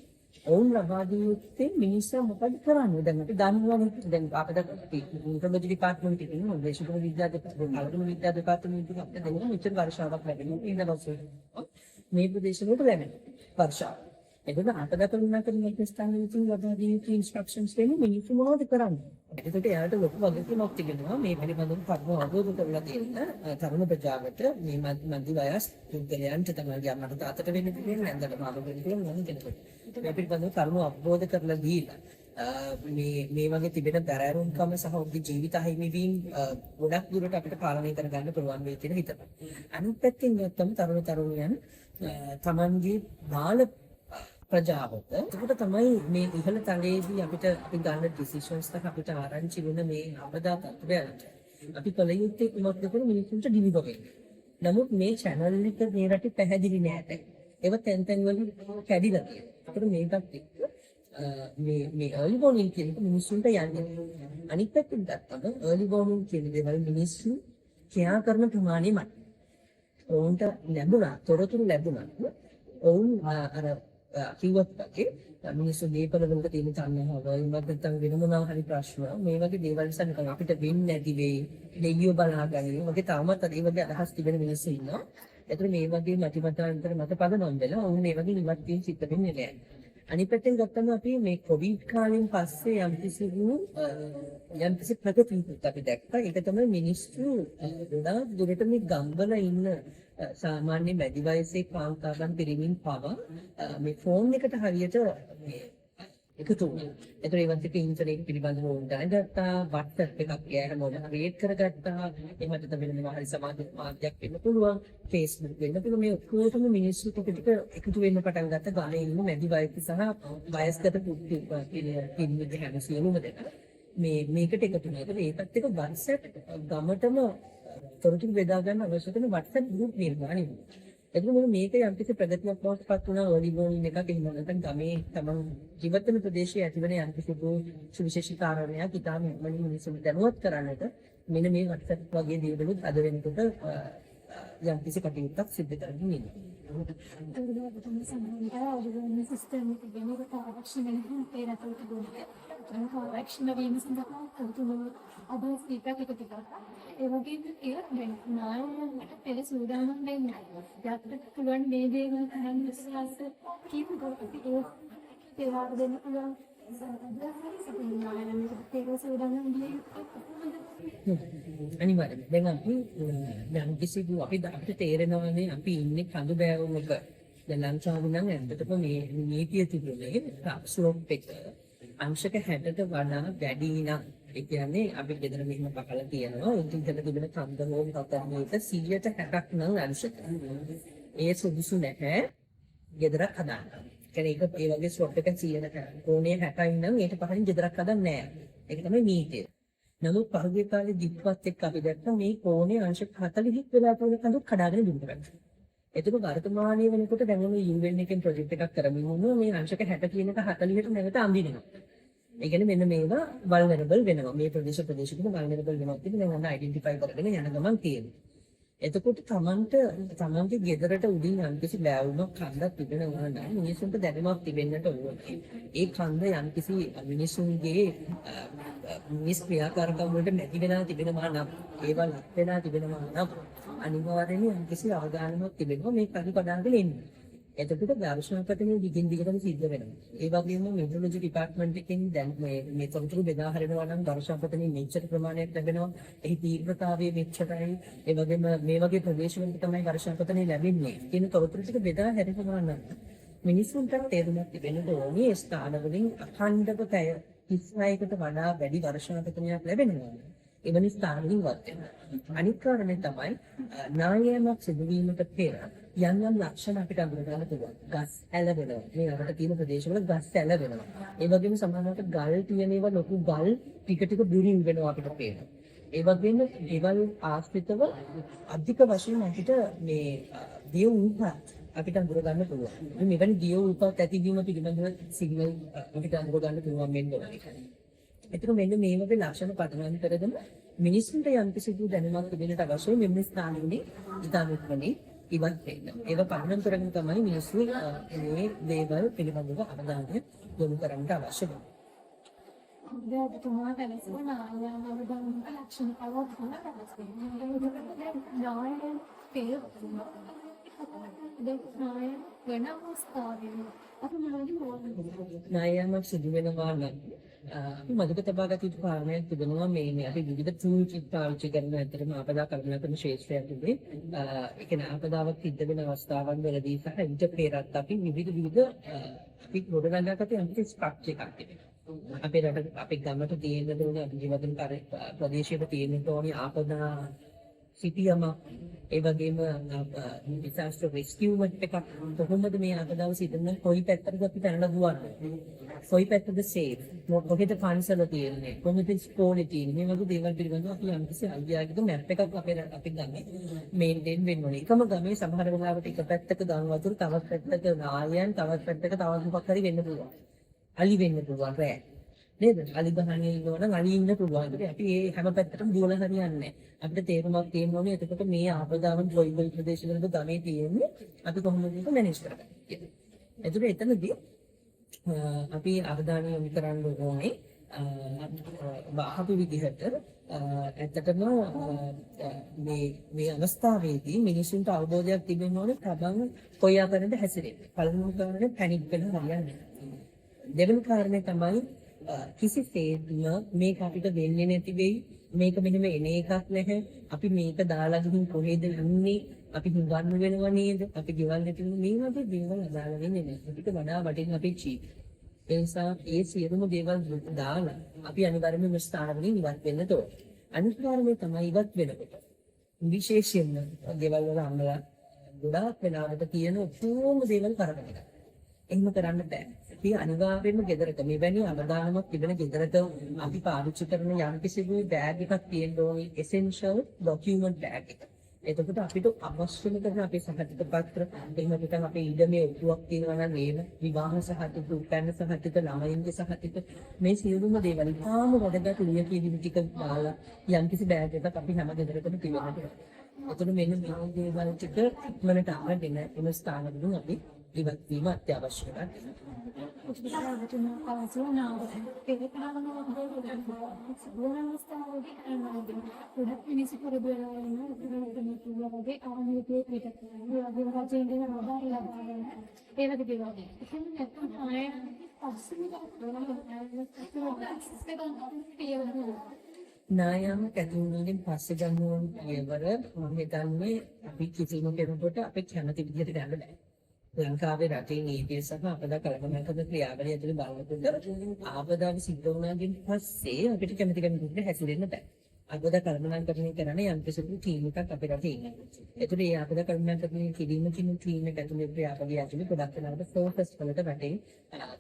ඔවුන් ලබා දී යුත්තේ මිනිස්සු මොකද කරන්නේ? දැන් අපි දන්නවනේ දැන් අපිට ඉන්ෆර්මේෂන් ඩිපාර්ට්මන්ට් එකේ නේ දේශපාලන විද්‍යා දෙපාර්තමේන්තුව විද්‍යා දෙපාර්තමේන්තුව අපිට දෙනවා මෙච්චර වර්ෂාවක් ලැබෙනවා ඊට පස්සේ මේ ප්‍රදේශවලට ලැබෙන වර්ෂාව. එතකොට අපිට කරුණාකරන මධ්‍යස්ථානයේ විසින් ලබා දී යුතු ඉන්ස්ට්‍රක්ෂන්ස් දෙන්නේ මිනිස්සු මොනවද කරන්නේ? එතකොට එයාට ලොකු වගකීමක් තිබෙනවා මේ පිළිබඳව කර්ම අවබෝධ කරලා තියෙන තරුණ ප්‍රජාවට මේ මධ්‍ය වයස් පුද්ගලයන්ට තමයි අම්මට තාත්තට වෙන්න තියෙන නැන්දට මාළු වෙන්න තියෙන මොන කෙනෙකුට. මේ පිළිබඳව කර්ම අවබෝධ කරලා දීලා මේ වගේ තිබෙන දරාරුම්කම සහ ඔබේ ජීවිත හිමිවීම ගොඩක් දුරට අපිට පාලනය කරගන්න පුළුවන් වෙයි කියලා හිතනවා. අනිත් පැත්තෙන් ගත්තම තරුණ තරුණියන් තමන්ගේ බාල ප්‍රජාවට. එතකොට තමයි මේ ඉහළ තලයේදී අපිට අපි ගන්න ඩිසිෂන්ස් එක අපිට ආරංචි වෙන මේ අපදා තත්ත්වයන්ට අපි කල යුත්තේ කුමක්ද කියලා මිනිස්සුන්ට ඩිලිවර් වෙන්න. නමුත් මේ channel එක මේ රටේ පැහැදිලි නෑ. ඒව තැන් වලින් කැඩිලා තියෙනවා. ඒකට මේකත් එක්ක මේ early warning කියන එක මිනිස්සුන්ට යන්නේ. අනිත් පැත්තෙන් ගත්තම early warning කියන දේවල් මිනිස්සු කියා කරන ප්‍රමාණය මත. ඔවුන්ට ලැබුණා, තොරතුරු ලැබුණා. ඔවුන් අර කිව්වත් වගේ මිනිස්සු දීපල වලට තියෙන තණ්හාව, එහෙම නැත්නම් වෙන මොනවා හරි ප්‍රශ්න මේ වගේ දේවල් නිසා නිකන් අපිට වෙන්නේ නැති වෙයි. දෙයියෝ බලාගන්නේ. වගේ තාමත් ඒ වගේ අදහස් තිබෙන මිනිස්සු ඉන්නවා. ඒතර මේ වගේ මතිමතාන්තර මත පදනම් වෙලා ඔවුන් මේ වගේ ඉවත් වීම සිද්ධ වෙන්නේ නැහැ. අනිත් පැත්තෙන් ගත්තම අපි මේ කොවිඩ් කාලෙන් පස්සේ යම්කිසි ප්‍රගතියක් අපි දැක්කා. ඒක තමයි මිනිස්සු ගොඩාක් දුරට මේ ගම්වල ඉන්න සාමාන්‍ය මැදි වයසේ කාන්තාවන් පිරිමින් පවා මේ ෆෝන් එකට හරියට එකතු වුණා. ඒතර ඒවත් එක්ක ඉන්ටර්නෙට් පිළිබඳව දැනගත්තා, WhatsApp එකක් ගෑන මොඩරේට් කරගත්තා. එහෙම නැත්නම් වෙන මොනවා හරි සමාජ මාධ්‍යයක් වෙන්න පුළුවන්, Facebook වෙන්න පුළුවන්. මේ ඔක්කොටම මිනිස්සු ටික එකතු වෙන්න පටන් ගත්ත ගානේ ඉන්න මැදි වයස සහ වයස්ගත පිරිමින් හැම සියලුම දෙනා මේකට එකතු වෙනවා. ඒකත් එක්ක WhatsApp ගමටම තොරතුරු බෙදා ගන්න අවශ්‍ය කරන WhatsApp group නිර්මාණය වුණා. එතකොට මේක යම්කිසි ප්‍රගතියක් බවට පත් වුණා. early warning එකක් එහෙම නැත්නම් ගමේ තමන් ජීවත් වෙන ප්‍රදේශයේ ඇතිවන යම්කිසි සුවිශේෂී කාරණයක් ඉතාම මිනිස්සුන්ට දැනුවත් කරන්නට මෙන්න මේ WhatsApp වගේ දේවලුත් අද වෙනකොට යම්කිසි කටයුත්තක් සිදු කරගෙන ඉන්නවා. සිස්ටම් එක ගැන ආරක්ෂණ වෙන පේරකට දුන්නේ. ආරක්ෂණ වීම සඳහා කවුරුම අදහස් දීපයක් එකතු කරා. ඒ වගේම ඒක නායකයන්ට පෙර සූදානම් වෙන්න. යාත්‍රාට පුළුවන් මේ දේවල් කරන්න ඉස්සරහට කීප කරපි ඒ වාර දෙන්න පුළුවන්. අනිවාර්යයෙන් දැන් අපි යම් කිසි අපිට තේරෙනවානේ අපි ඉන්නේ කඳු බෑවුමක. දැන් ලංකාවේ නම් ඇත්තටම මේ නීතිය තිබුණේ ස්ලෝප් එක අංශක 60ට වඩා වැඩි නම් ඒ කියන්නේ අපි ගෙදර මෙහෙම බකලා තියෙනවා. ඉතින් ඉතල තිබෙන කන්ද හෝ කතරමේක 160ක් නම් අංශක. ඒ සුදුසු නැහැ ගෙදරක් හදාන්න. කියන්නේ ඒක ඒ වගේ ස්ලොට් එක 100කට කෝණේ 60යි නම් ඒක පහින් ගෙදරක් හදන්නේ නැහැ. ඒක තමයි නීතිය. නමුත් පහුගිය කාලේ දික්වත් එක්ක අපි දැක්කා මේ කෝණේ අංශක 40ක් වෙලා තියෙන කඳු කඩාගෙන දුන්න කරන්නේ. ඒක වර්තමානයේ වෙනකොට දැන් මේ UN එකෙන් ප්‍රොජෙක්ට් එකක් කරමින් වුණා මේ අංශක 60 කියන එක 40ට නැවත අඳිනවා. ඒ කියන්නේ මෙන්න මේවා වල්නරබල් වෙනවා. මේ ප්‍රදේශවල වල්නරබල් වෙනවා කියන දැන් ඔන්න අයිඩෙන්ටිෆයි කරගෙන යන ගමන් තියෙනවා. එතකොට තමන්ගේ ගෙදරට උඩින් යම්කිසි බෑවුමක් කන්දක් තිබෙනවා නම් මිනිස්සුන්ට දැනුමක් තිබෙන්නට ඕනේ. ඒ කන්ද යම්කිසි මිනිස්සුන්ගේ මිනිස් ක්‍රියාකාරකම් වලට නැති වෙලා තිබෙනවා නම් ඒවා ලක් වෙලා තිබෙනවා නම් අනිවාර්යයෙන්ම යම්කිසි අවධානයක් තිබෙනවා මේ කඩාගෙන එන්නේ. එතකොට ගාර්ෂණපතනේ දිගින් දිගටම සිද්ධ වෙනවා. ඒ වගේම මෙට්‍රොලොජි ඩිපාර්ට්මන්ට් එකෙන් දැන් මේ තොරතුරු බෙදා හරිනවා නම් ගාර්ෂණපතනේ මෙච්චර ප්‍රමාණයක් ලැබෙනවා. එහි තීව්‍රතාවය මෙච්චරයි. ඒ වගේම මේ වගේ ප්‍රදේශවලට තමයි ගාර්ෂණපතනේ ලැබෙන්නේ. කියන තොරතුරු ටික බෙදා හරිනවා නම් මිනිස්සුන්ට තේරුමක් තිබෙන්න ඕනේ ඒ ස්ථානවලින් අඛණ්ඩව පැය 36කට වඩා වැඩි ගාර්ෂණපතනයක් ලැබෙනවා. එවැනි ස්ථානවලින් වත් වෙනවා. අනිත් කාරණේ තමයි නායමක් සිදුවීමට පෙර යම් ලක්ෂණ අපිට අඳුර ගන්න පුළුවන්. ගස් ඇලවෙනවා. මේ අපිට තියෙන ප්‍රදේශවල ගස් ඇලවෙනවා. ඒ වගේම සමහරවිට ගල් තියෙන ඒවා ලොකු ගල් ටික බිරින් වෙනවා අපිට පේනවා. ඒ වගේම දේවල් ආශ්‍රිතව අධික වශයෙන් අපිට මේ දිය උල්පත් අපිට අඳුර ගන්න පුළුවන්. මෙවැනි දිය උල්පත් ඇතිවීම පිළිබඳව සිග්නල් අපිට අඳුර ගන්න පුළුවන් වෙන්න ඕනේ. ඒතර මෙන්න මේ වගේ ලක්ෂණ පදනම් කරගෙන මිනිස්සුන්ට යම් කිසි දැනුමක් දෙන්නට අවශ්‍යයි මෙන්න ස්ථානවලදී ඉතාමත්මනේ ඉවත් වෙන්න. ඒක පදනම් කරගෙන තමයි මිනිස්සු මේ දේවල් පිළිබඳව අවධානය යොමු කරන්න අවශ්‍ය වෙන්නේ. ඔබතුමාට ලැබෙන ආයාමවලින් ලක්ෂණ කවදාවත් නායමක් සිදු වෙනවා නම් අපි මතක තබා ගත යුතු කාරණයක් තිබෙනවා මේ අපි විවිධ tools පාවිච්චි කරන අතරම ආපදා කළමනාකරන ක්ෂේත්‍රයක් තිබේ. ඒ කියන්නේ ආපදාවක් සිද්ධ වෙන අවස්ථාවන් වලදී සහ ඊට පෙරත් අපි විවිධ අපි ගොඩනගාගත යම් ස්ට්‍රක්චර් එකක් තිබෙනවා. අපේ රට අපේ ගමට තියෙන දෝනේ අපි ජීවත් වෙන ප්‍රදේශයේ තියෙන දෝනේ ආපදා සිටියම ඒ වගේම disaster rescuement එකක් කොහොමද මේ අපදාව සිදුන කොයි පැත්තටද අපි පැනලා දුවන්නේ කොයි පැත්තද safe කොහෙද පන්සල තියෙන්නේ කොහෙද ස්කෝලේ තියෙන්නේ මේ වගේ දේවල් පිළිබඳව අපි යම්කිසි අයිඩියායකට මැප් එකක් අපි ගන්න මේන්ටේන් වෙන්න ඕනේ එකම ගමේ සමහර වෙලාවට එක පැත්තක ගම් වතුර තවත් පැත්තක නායයන් තවත් පැත්තක තවත් මොකක් හරි වෙන්න පුළුවන් අලි වෙන්න පුළුවන් රෑ නේද? අලි ගහන්නේ ඉන්නවනම් අලි ඉන්න පුළුවන්. ඒකට අපි මේ හැම පැත්තටම දුවලා හරියන්නේ නැහැ. අපිට තේරුමක් තියෙන්න ඕනේ එතකොට මේ ආපදාවන් ග්ලෝබල් ප්‍රදේශවලද ගමේ තියෙන්නේ අපි කොහොමද මේක මැනේජ් කරගන්නේ කියලා. ඒතර එතනදී අපි අවධානය යොමු කරන්න ඕනේ බාහපු විදිහට ඇත්තටම මේ අවස්ථාවේදී මිනිසුන්ට අවබෝධයක් තිබෙන්න ඕනේ තමන් කොයි ආකාරයෙන්ද හැසිරෙන්නේ. පළවෙනි කාරණේ පැනික් වෙලා හරියන්නේ නැහැ. දෙවෙනි කාරණේ තමයි කිසිසේත්ම මේක අපිට වෙන්නේ නැති වෙයි මේක මෙහෙම එන එකක් නැහැ අපි මේක දාලා ගිහින් කොහෙද ඉන්නේ අපි හුඟන්න වෙනව නේද අපි ගෙවල් නැතිව මේ වගේ දේවල් අදාළ වෙන්නේ නැහැ අපිට වඩා වටින අපේ ජීවිතය ඒ නිසා ඒ සියලුම දේවල් දාලා අපි අනිවාර්යයෙන්ම මේ ස්ථානවලින් ඉවත් වෙන්න ඕනේ අනිත් කාරණේ තමයි ඉවත් වෙනකොට විශේෂයෙන්ම දේවල් වල අම්මලා ගොඩාක් වෙලාවට කියන ඔක්කොම දේවල් කරගෙන එහෙම කරන්න බෑ. අපි අනිවාර්යයෙන්ම ගෙදරට මෙවැනි අවදානමක් තිබෙන ගෙදරට අපි පාවිච්චි කරන යම් කිසි බෑග් එකක් තියෙන්න ඕනේ essential document bag එක. එතකොට අපිට අවශ්‍යම කරන අපේ සහතික පත්‍ර එහෙම නැත්නම් අපේ ඉඩමේ ඔටුවක් තියෙනවා නම් ඒව විවාහ සහතික උපැන්න සහතික ළමයින්ගේ සහතික මේ සියලුම දේවල් තාම වැඩගත් ලියකියවිලි ටික දාලා යම් කිසි බෑග් එකක් අපි හැම ගෙදරකම තියනවා. එතකොට මෙන්න මේ දේවල් ටික ඉක්මනට අරගෙන එන ස්ථානවලින් අපි ඉවත් වීම අත්‍යවශ්‍යයි. නායම කැතුණුලින් පස්සේ ගන්න ඕන පියවර මම හිතන්නේ අපි කිසිම කෙනෙකුට අපි කැමති විදිහට ගන්න බෑ. ලංකාවේ රටේ නීතිය සහ අපදා කළමනාකරන ක්‍රියාවලිය ඇතුළේ බලනකොට ආපදාව සිද්ධ වුණාගෙන් පස්සේ අපිට කැමති කෙනෙකුට හැසිරෙන්න බෑ. ආපදා කළමනාකරණය කරන්නේ යම් කිසි ටීම් එකක් අපේ රටේ ඉන්නවා. ඒතකොට මේ ආපදා කළමනාකරණය කිරීම කියන ටීම් එක ඇතුළේ ක්‍රියාවලිය ඇතුළේ ගොඩක් වෙලාවට ෆෝකස් වලට රටේ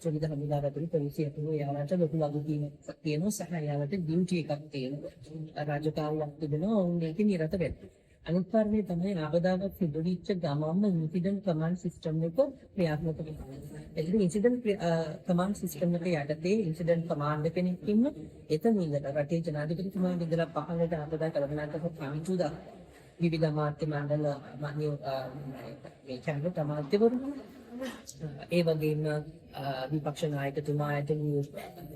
චොරිද හමුදාව ඇතුළේ පොලිසිය ඇතුළේ යාලට ලොකු වගකීමක් තියෙනවා සහ යාලට ඩියුටි එකක් තියෙනවා. රාජකාරියක් තිබෙනවා ඔවුන් ඒකේ නිරත වෙනවා. අනිත් කාරණේ තමයි ආපදාවක් සිදු වෙච්ච ගමන්ම ඉන්සිඩන්ට් කමාන්ඩ් සිස්ටම් එක ක්‍රියාත්මක වෙනවා. එතන ඉන්සිඩන්ට් කමාන්ඩ් සිස්ටම් එක යටතේ ඉන්සිඩන්ට් කමාන්ඩ් කෙනෙක් ඉන්න එතන ඉඳලා රටේ ජනාධිපතිතුමා ඉඳලා පහළට ආපදා කළමනාකරන කමිටුව දක්වා විවිධ අමාත්‍ය මණ්ඩල මේ කැමරට අමාත්‍යවරු ඒ වගේම විපක්ෂ නායකතුමා ඇතුළු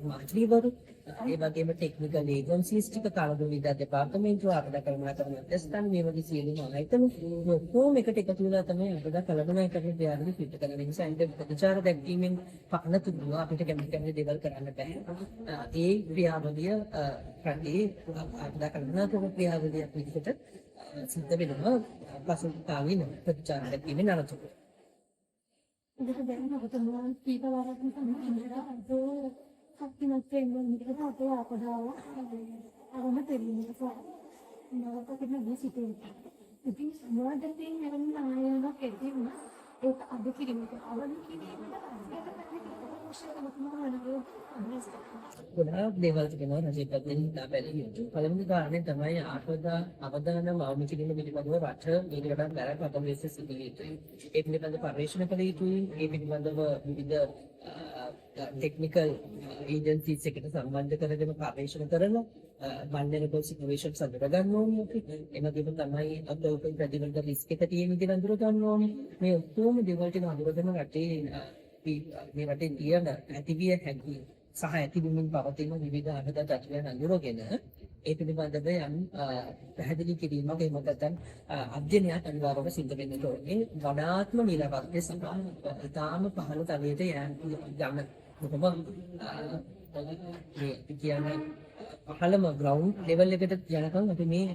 මන්ත්‍රීවරු ඒ වගේම ටෙක්නිකල් ඒජන්සිස් ටික කාලදොවිදා දෙපාර්තමේන්තුව අපදා කළමනාකරන මැදස්ථාන මේ වගේ සියලුම ආයතන ඔක්කොම එකට එකතු වෙලා තමයි අපදා කළමනාකරන ක්‍රියාවලිය සිදු කරන නිසා ඉතින් ප්‍රතිචාර දැක්වීමෙන් පහනතුරුව අපිට කැමති දේවල් කරන්න බෑ. ඒ ක්‍රියාවලිය රටේ අපදා කළමනාකරන ක්‍රියාවලියක් විදිහට සිද්ධ වෙනවා පසුකාලීන ප්‍රතිචාර දැක්වීමෙන් අනතුරුව. ඉතින් දැන් ඔබතුමා කීප වාරයක් තමයි Fakti Indonesia itu apa dah? Aku terima mereka kita di situ. Jadi semua dari yang lain nak kerja mas, itu ada kirim itu awal kirim. ගොඩාක් දේවල් තිබෙනවා රජයේ පැත්තෙන් ඉඳලා බැලුවොත් පළවෙනි කාරණේ තමයි අවදානම් අවම කිරීම පිළිබඳව රට ඊට වඩා බැලක් අපලෙස සිදු යුතුයි. ඒ පිළිබඳව පරිශන කළ යුතුයි. ඒ පිළිබඳව විවිධ ටෙක්නිකල් ඒජන්සිස් එකට සම්බන්ධ කරගෙන පරිශන කරලා vulnerable situations අඳුර ගන්න ඕනේ අපි. එනකෙම තමයි අපේ ප්‍රතිබද්ධ රිස්ක් එක තියෙන විදිහ අඳුර ගන්න ඕනේ. මේ ඔක්කොම දේවල් ටික අඳුරගෙන රටේ මේ රටේ තියෙන ඇතිවිය හැකි සහ ඇතිවීමෙන් පවතින විවිධ ආගත තත්ත්වයන් අඳුරගෙන ඒ පිළිබඳව යම් පැහැදිලි කිරීමක් එහෙම නැත්නම් අධ්‍යයනයක් අනිවාර්යව සිද්ධ වෙන්න ඕනේ. වඩාත්ම නිරවද්‍ය සහ ඉතාම පහළ තලයට යන්න මොකද මේ කියන්නේ පහළම ග්‍රවුන්ඩ් ලෙවල් එකට යනකම් අපි මේ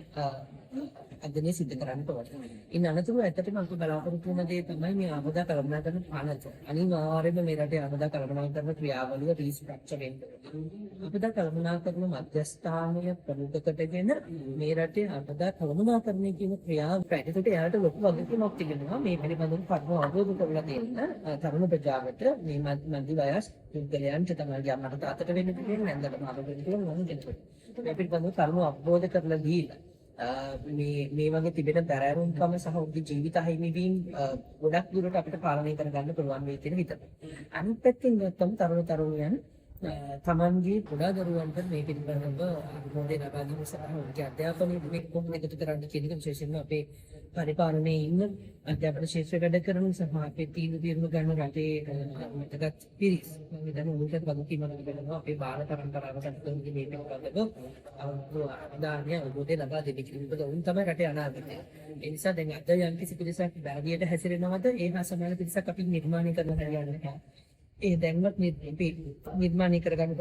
අධ්‍යයනය සිදු කරන්න ඕනේ. ඉන් අනතුරුව ඇත්තටම අපි බලාපොරොත්තු වෙන දේ තමයි මේ ආපදා කළමනාකරණ පනත. අනිවාර්යයෙන්ම මේ රටේ ආපදා කළමනාකරණ ක්‍රියාවලිය රීස්ට්‍රක්චර් වෙන්න ඕනේ. ආපදා කළමනාකරණ මධ්‍යස්ථානය ප්‍රමුඛ කොටගෙන මේ රටේ ආපදා කළමනාකරණය කියන ක්‍රියාව පැහැදිලිට එයාට ලොකු වගකීමක් තිබෙනවා. මේ පිළිබඳව කරුණු අවබෝධ කරලා දෙන්න තරුණ ප්‍රජාවට මේ මධ්‍ය වයස් පුද්ගලයන්ට තමයි යන්නට තාතට වෙන්න තියෙන්නේ නැන්දට මාරු වෙන්න තියෙන මොන දෙයක්. මේ පිළිබඳව කරුණු අවබෝධ කරලා දීලා මේ වගේ තිබෙන බැරෑරුම්කම සහ උගේ ජීවිත අහිමිවීම ගොඩක් දුරට අපිට පාලනය කරගන්න පුළුවන් වෙයි කියන හිතට. අනිත් පැත්තෙන් ගත්තම තරුණ තරුණියන් තමන්ගේ කුඩා දරුවන්ට මේ පිළිබඳව අවබෝධය ලබා දීම සහ උන්ගේ අධ්‍යාපනය මේ කොහොමද එකතු කරන්න කියන එක විශේෂයෙන්ම අපේ පරිපාලනයේ ඉන්න අධ්‍යාපන ශිෂ්‍ය වැඩ කරන සහ අපේ තීන්දුව ගන්න රටේ මතකත් පිරිස් මම දැන් උන්ට වගකීමක් තිබෙනවා අපේ බාල පරම්පරාවට අනුකූලව මේ පිළිබඳව අවධානය අවබෝධය ලබා දෙන්න කියලා. මොකද උන් තමයි රටේ අනාගතය. ඒ නිසා දැන් අද යම් කිසි පිරිසක් බැරියට හැසිරෙනවද ඒ හා සමාන පිරිසක් අපි නිර්මාණය කරන්න හරියන්නේ. ඒ දැන්වත් නිර්මාණය කරගන්න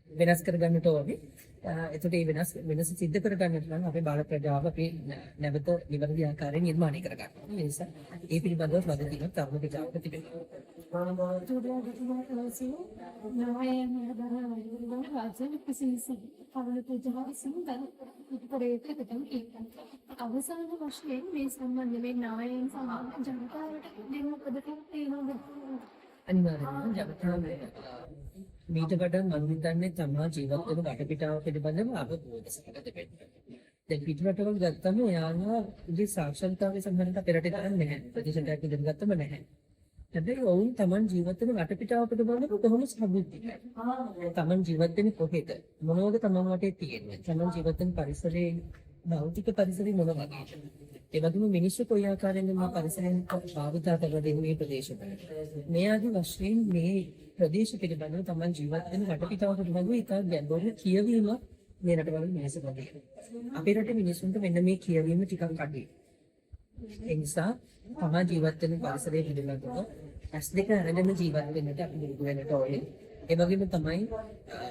වෙනස් කරගන්නට ඕනේ. එතකොට මේ වෙනස සිද්ධ කරගන්නට නම් අපේ බාල ප්‍රජාව අපි නැවත නිවැරදි ආකාරයෙන් නිර්මාණය කරගන්න ඕනේ. ඒ නිසා ඒ පිළිබඳව වගකීමක් තරුණ ප්‍රජාවට තිබෙනවා. අවසාන වශයෙන් මේ සම්බන්ධ මේ නායකයන් සම්බන්ධ ජනතාවට දෙන්න පදයක් තියෙනවද? අනිවාර්යයෙන්ම ජනතාව මීට වඩා මම හිතන්නේ තමා ජීවත් වෙන වටපිටාව පිළිබඳව අවබෝධ සහගත වෙන්න. දැන් පිටරටවල ගත්තම යානවා ඉතින් සාක්ෂරතාවයේ සම්බන්ධව පෙරට කරන්නේ නැහැ. ප්‍රතිශතයක් ඉදිරි ගත්තම නැහැ. හැබැයි ඔවුන් තමන් ජීවත් වෙන වටපිටාව පිළිබඳව කොහොම සම්බුද්ධිකයි. තමන් ජීවත් වෙන්නේ කොහෙද? මොනවද තමන් වටේ තියෙන්නේ? තමන් ජීවත් වෙන පරිසරයේ භෞතික පරිසරය මොන වගේද? ඒ වගේම මිනිස්සු කොයි ආකාරයෙන්ද මේ පරිසරයෙන් භාවිත කරලා දෙන්නේ මේ ප්‍රදේශවල. මේ ආදි වශයෙන් මේ ප්‍රදේශ පිළිබඳව තමන් ජීවත් වෙන වටපිටාව පිළිබඳව ඉතා ගැඹුරු කියවීමක් මේ රටවල මිනිස්සු කරන්නේ. අපේ රටේ මිනිස්සුන්ට මෙන්න මේ කියවීම ටිකක් අඩුයි. ඒ නිසා තමන් ජීවත් වෙන පරිසරය පිළිබඳව ඇස් දෙක අරගෙන ජීවත් වෙන්නට අපි පුරුදු වෙන්නට ඕනේ. ඒ වගේම තමයි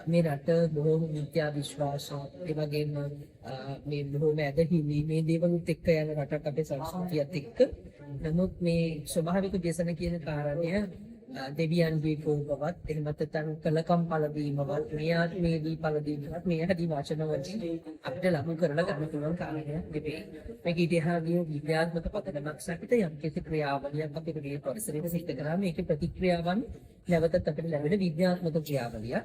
මේ රට බොහෝම මිත්‍යා විශ්වාස, ඒ වගේම මේ බොහෝම ඇදහිලි මේ දේවලුත් එක්ක යන රටක් අපේ සංස්කෘතියත් එක්ක. නමුත් මේ ස්වභාවික ව්‍යසන කියන කාරණය දෙවියන්ගේ කෝපවත් එහෙම නැත්නම් කලකම් පළදීමවත් මේ ආත්මේදී පළදීමවත් මේ හැටි වචනවලින් අපිට ලබු කරලා ගන්න පුළුවන් කාරණයක් නෙවෙයි. මේක ඉතිහාසීය විද්‍යාත්මක පදනමක් සහිත යම් කිසි ක්‍රියාවලියක් අපිට මේ පරිසරයේ සිද්ධ කරා මේකේ ප්‍රතික්‍රියාවන් නැවතත් අපිට ලැබෙන විද්‍යාත්මක ක්‍රියාවලිය.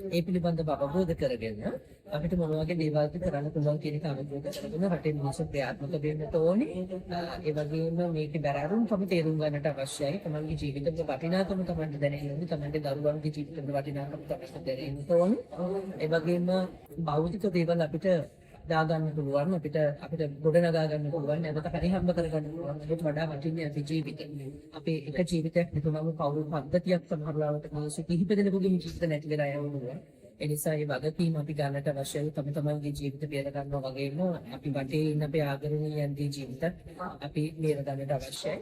ඒ පිළිබඳව අවබෝධ කරගෙන අපිට මොන වගේ දේවල්ද කරන්න පුළුවන් කියන එක අවබෝධ කරගෙන රටේ මිනිස්සු ක්‍රියාත්මක වෙන්න ඕනේ. ඒ වගේම මේකේ බැරෑරුම්කම තේරුම් ගන්නට අවශ්‍යයි. තමන්ගේ ජීවිතේ වටිනාකම තමන්ට දැනෙන්න ඕනේ. තමන්ගේ දරුවන්ගේ ජීවිතේ වටිනාකම තමන්ට දැනෙන්න ඕනේ. ඒ වගේම භෞතික දේවල් අපිට දාගන්න පුළුවන් අපිට ගොඩනගා ගන්න පුළුවන් නැවත පරිහම්බ කරගන්න පුළුවන්. ඒකට වඩා වටින්නේ අපේ ජීවිතය. අපේ එක ජීවිතයක් නෙතුනම පෞරුල් පද්ධතියක් සමහරවිට මිනිස්සු කිහිප දෙනෙකුගේ ජීවිත නැති වෙලා යනවා. ඒ නිසා මේ වගකීම අපි ගන්නට අවශ්‍යයි. තමන්ගේ ජීවිත බේර ගන්නවා වගේම අපි වටේ ඉන්න අපේ ආදරණීයන්ගේ ජීවිත අපි බේර ගන්නට අවශ්‍යයි.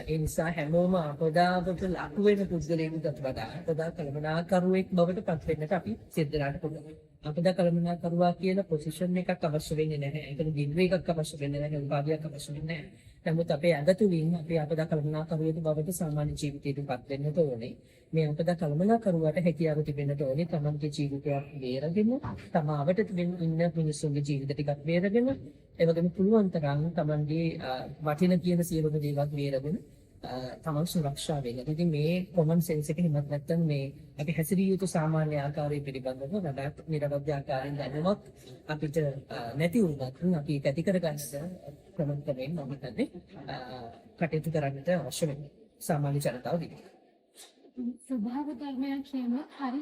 ඒ නිසා හැමෝම අපදාවට ලක් වෙන පුද්ගලයෙකුට වඩා අපදා කළමනාකරුවෙක් බවට පත් වෙන්නට අපි සිද්ධ වෙන්න පුළුවන්. අපදා කළමනාකරුවා කියලා පොසිෂන් එකක් අවශ්‍ය වෙන්නේ නැහැ. ඒකට ඩිග්‍රී එකක් අවශ්‍ය වෙන්නේ නැහැ. උපාධියක් අවශ්‍ය වෙන්නේ නැහැ. නමුත් අපේ අගතුලින් අපි අපදා කළමනාකරුවෙක් බවට සාමාන්‍ය ජීවිතයකට පත් වෙන්න ඕනේ. මේ අපදා කළමනාකරුවාට හැකියාව තිබෙන්නට ඕනේ. තමන්ගේ ජීවිතයක් බේරගෙන, තමාවට තිබෙන ඉන්න මිනිස්සුන්ගේ ජීවිත ටිකක් බේරගෙන, ඒ වගේම පුළුවන් තරම් තමන්ගේ වටින කියන සියලුම දේවල් බේරගෙන තමන් සුරක්ෂා වෙන්න. ඉතින් මේ කොමන් සෙන්ස් එක හිමත් නැත්තම් මේ අපි හැසිරිය යුතු සාමාන්‍ය ආකාරය පිළිබඳව වඩාත් නිරවද්‍ය ආකාරයෙන් දැනුමක් අපිට නැති වුණත් අපි ඒක ඇති කරගන්න ක්‍රමයෙන් මම හිතන්නේ කටයුතු කරන්නට අවශ්‍ය වෙනවා සාමාන්‍ය ජනතාව විදිහට. ස්වභාව ධර්මයන් කියන හරි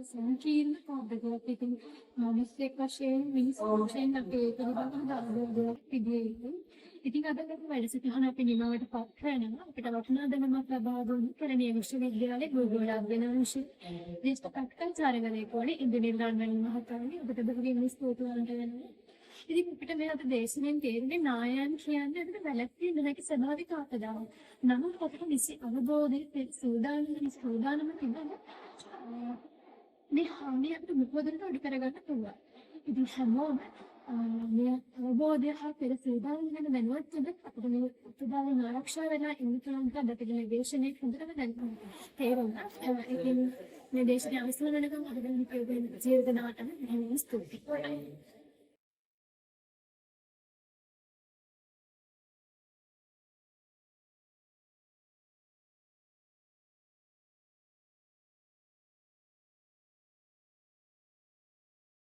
සංකීර්ණ පද්ධතියක්. ඉතින් මිනිස්සෙක් වශයෙන් මිනිස්සුන් අපේ පිළිබඳව අවබෝධයක් තිබිය යුතුයි. ඉතින් අද අපි වැඩසටහන අපි නිමවට පත් කරනවා. අපිට වටිනා දැනුමක් ලබා දුන්නු කරණීය විශ්වවිද්‍යාලයේ භූගෝල අධ්‍යයන විෂයේ දේශ කටකචාර්යවරයෙක් වුණේ ඉන්දියානු රන්වන් මහතාණන් ඔබට බෙහෙවින් ස්තුතිවන්ත වෙනවා. ඉතින් අපිට මේ අද දේශනෙන් තේරෙන්නේ නායයන් කියන්නේ අපිට වැළැක්විය නොහැකි ස්වභාවික ආපදාවක්. නමුත් අපිට නිසි අවබෝධයේ සූදානම තිබෙන මේ හානිය අපිට මුහුදට අඩු කරගන්න පුළුවන්. ඉතින් හැමෝම මේ අවබෝධය හා පෙර සූදානම් වෙන දැනුවත් වෙන අපිට මේ උපදාන ආරක්ෂා වෙලා ඉන්න පුළුවන් කියලා අපිට මේ දේශනේ හොඳටම දැන් තේරුණා. ඉතින් මේ දේශනේ අවසන් වෙනකම් අපිට මේ ජීවිත නාටම එහෙම ස්තුතියි.